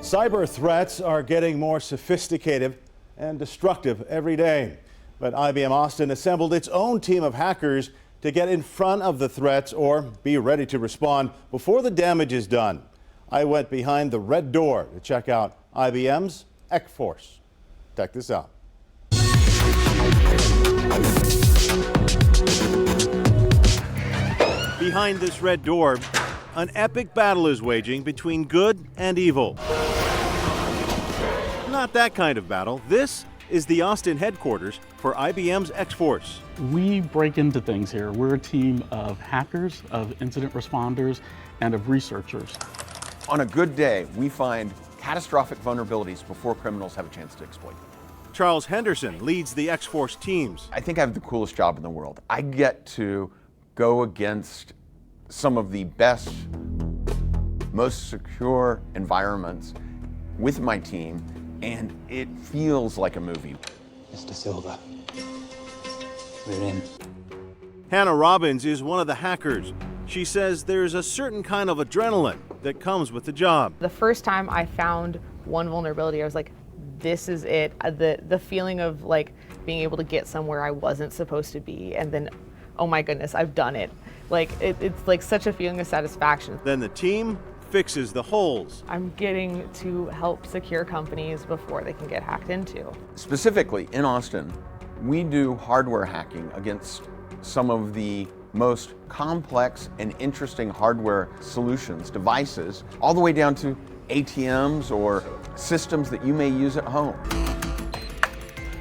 Cyber threats are getting more sophisticated and destructive every day. But IBM Austin assembled its own team of hackers to get in front of the threats or be ready to respond before the damage is done. I went behind the red door to check out IBM's X-Force. Check this out. Behind this red door, an epic battle is waging between good and evil. Not that kind of battle. This is the Austin headquarters for IBM's X-Force. We break into things here. We're a team of hackers, of incident responders, and of researchers. On a good day, we find catastrophic vulnerabilities before criminals have a chance to exploit them. Charles Henderson leads the X-Force teams. I think I have the coolest job in the world. I get to go against some of the best, most secure environments with my team, and it feels like a movie. Mr. Silver, we're in. Hannah Robbins is one of the hackers. She says there's a certain kind of adrenaline that comes with the job. The first time I found one vulnerability, I was like, this is it. The feeling of like being able to get somewhere I wasn't supposed to be, and then, oh my goodness, I've done it. Like it's like such a feeling of satisfaction. Then the team fixes the holes. I'm getting to help secure companies before they can get hacked into. Specifically in Austin, we do hardware hacking against some of the most complex and interesting hardware solutions, devices, all the way down to ATMs or systems that you may use at home.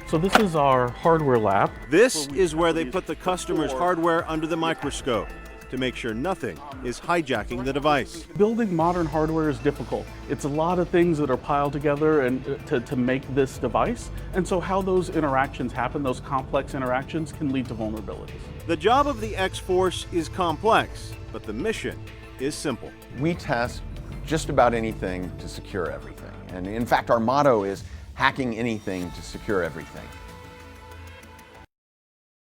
So this is our hardware lab. This is where they put the customer's hardware under the microscope to make sure nothing is hijacking the device. Building modern hardware is difficult. It's a lot of things that are piled together and to make this device. And so how those interactions happen, those complex interactions, can lead to vulnerabilities. The job of the X-Force is complex, but the mission is simple. We test just about anything to secure everything. And in fact, our motto is hacking anything to secure everything.